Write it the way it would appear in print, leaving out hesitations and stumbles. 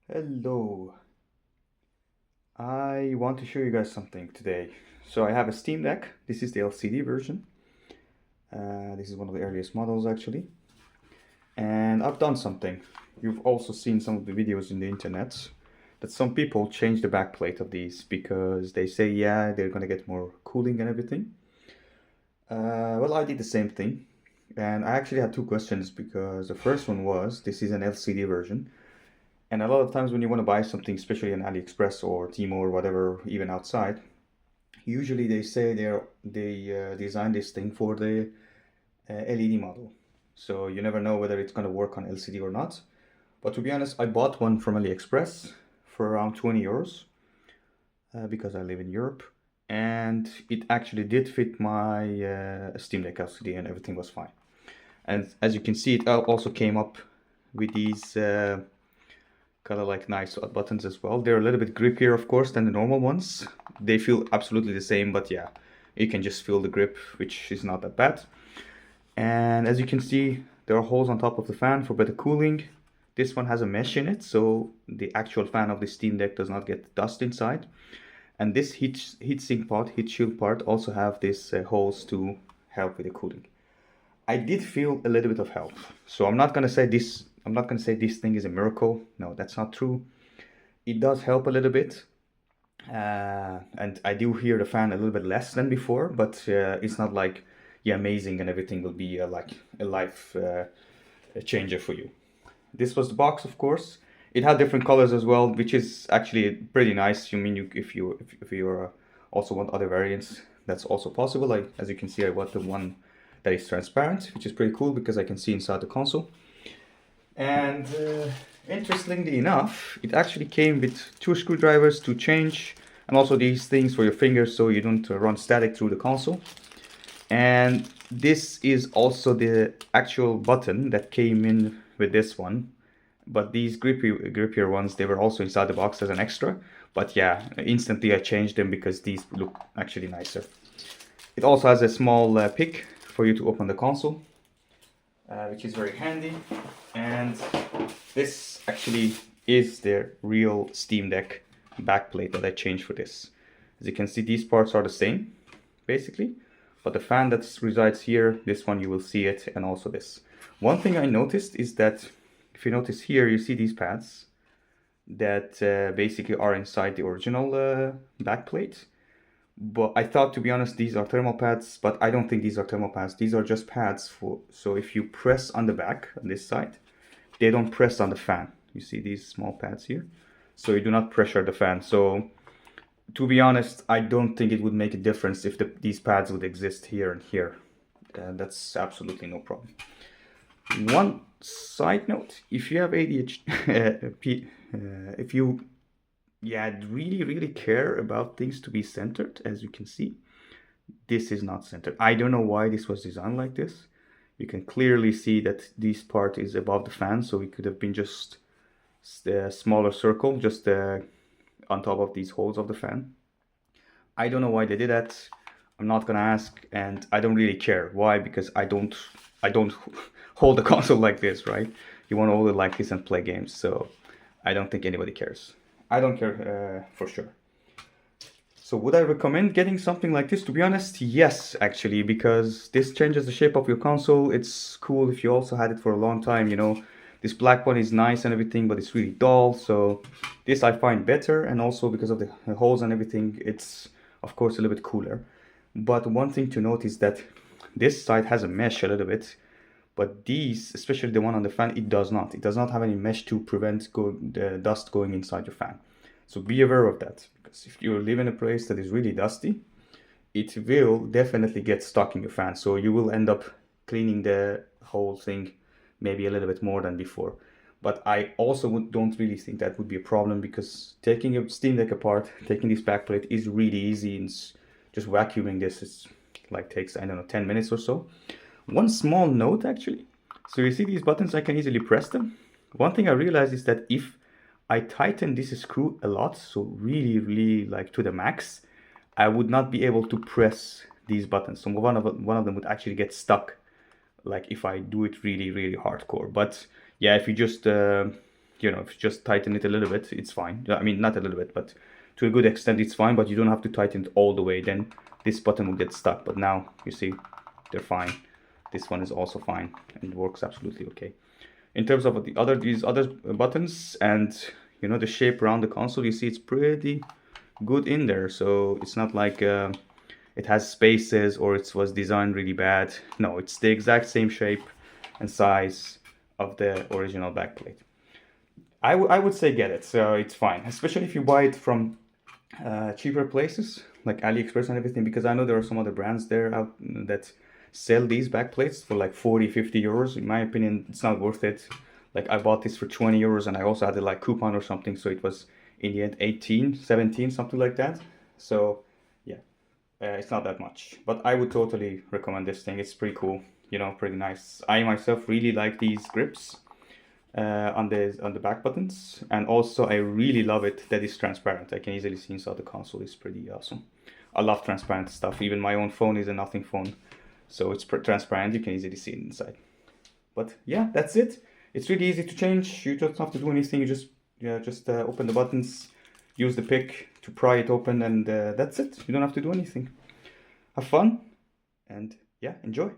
Hello, I want to show you guys something today. So I have a Steam Deck. This is the LCD version. This is one of the earliest models actually. And I've done something. You've also seen some of the videos in the internet that some people change the backplate of these because they say, yeah, they're gonna get more cooling and everything. Well, I did the same thing. And I actually had two questions because the first one was, this is an LCD version. And a lot of times when you want to buy something, especially on AliExpress or Timo or whatever, even outside, usually they say they design this thing for the LED model. So you never know whether it's going to work on LCD or not. But to be honest, I bought one from AliExpress for around 20 euros because I live in Europe. And it actually did fit my Steam Deck LCD and everything was fine. And as you can see, it also came up with these kind of like nice buttons as well. They're a little bit grippier, of course, than the normal ones. They feel absolutely the same, but yeah, you can just feel the grip, which is not that bad. And as you can see, there are holes on top of the fan for better cooling. This one has a mesh in it, so the actual fan of the Steam Deck does not get dust inside. And this heatsink part, heat shield part, also have these holes to help with the cooling. I did feel a little bit of help. So I'm not gonna say this thing is a miracle. No, that's not true. It does help a little bit. And I do hear the fan a little bit less than before, but it's not like, yeah, amazing and everything will be like a life changer for you. This was the box, of course. It had different colors as well, which is actually pretty nice. You mean if you also want other variants, that's also possible. Like as you can see, I want the one that is transparent, which is pretty cool because I can see inside the console. And interestingly enough, it actually came with two screwdrivers to change, and also these things for your fingers so you don't run static through the console. And this is also the actual button that came in with this one. But these grippier ones, they were also inside the box as an extra. But yeah, instantly I changed them because these look actually nicer. It also has a small pick for you to open the console, which is very handy. And this actually is the real Steam Deck backplate that I changed for this. As you can see, these parts are the same, basically. But the fan that resides here, this one you will see it, and also this. One thing I noticed is that if you notice here, you see these pads that basically are inside the original backplate. But I thought, to be honest, these are thermal pads, but I don't think these are thermal pads. These are just pads for, so if you press on the back on this side, they don't press on the fan. You see these small pads here? So you do not pressure the fan. So to be honest, I don't think it would make a difference if these pads would exist here and here. That's absolutely no problem. One side note, if you have ADHD, if you really care about things to be centered, as you can see, this is not centered. I don't know why this was designed like this. You can clearly see that this part is above the fan, so it could have been just a smaller circle, just on top of these holes of the fan. I don't know why they did that. I'm not gonna ask, and I don't really care. Why? Because I don't hold the console like this, right? You want to hold it like this and play games, so I don't think anybody cares. I don't care for sure. So would I recommend getting something like this? To be honest, yes, actually, because this changes the shape of your console. It's cool if you also had it for a long time, you know. This black one is nice and everything, but it's really dull. So this I find better, and also because of the holes and everything, it's of course a little bit cooler. But one thing to note is that this side has a mesh a little bit, but these, especially the one on the fan, it does not. It does not have any mesh to prevent the dust going inside your fan. So be aware of that, because if you live in a place that is really dusty, it will definitely get stuck in your fan. So you will end up cleaning the whole thing maybe a little bit more than before. But I also don't really think that would be a problem, because taking a Steam Deck apart, taking this backplate is really easy, and just vacuuming this is like takes, I don't know, 10 minutes or so. One small note actually. So you see these buttons, I can easily press them. One thing I realized is that if I tighten this screw a lot, so really like to the max, I would not be able to press these buttons. So one of them would actually get stuck, like if I do it really hardcore. But yeah, if you just you know, if you just tighten it a little bit, it's fine. I mean, not a little bit, but to a good extent, it's fine, but you don't have to tighten it all the way. Then this button will get stuck, but now you see they're fine. This one is also fine and works absolutely okay. In terms of these other buttons and, you know, the shape around the console, you see it's pretty good in there. So it's not like it has spaces or it was designed really bad. No, it's the exact same shape and size of the original backplate. I would say get it, so it's fine, especially if you buy it from cheaper places like AliExpress and everything, because I know there are some other brands there out that sell these backplates for like 40-50 euros. In my opinion, it's not worth it. Like, I bought this for 20 euros and I also had a like coupon or something, so it was in the end 18, 17, something like that. So yeah, it's not that much, but I would totally recommend this thing. It's pretty cool, you know, pretty nice. I myself really like these grips on the back buttons, and also I really love it that it's transparent. I can easily see inside the console. It's pretty awesome. I love transparent stuff. Even my own phone is a nothing phone, so it's transparent. You can easily see it inside. But yeah, that's it. It's really easy to change. You don't have to do anything. You just open the buttons, use the pick to pry it open, and that's it. You don't have to do anything. Have fun, and yeah, enjoy.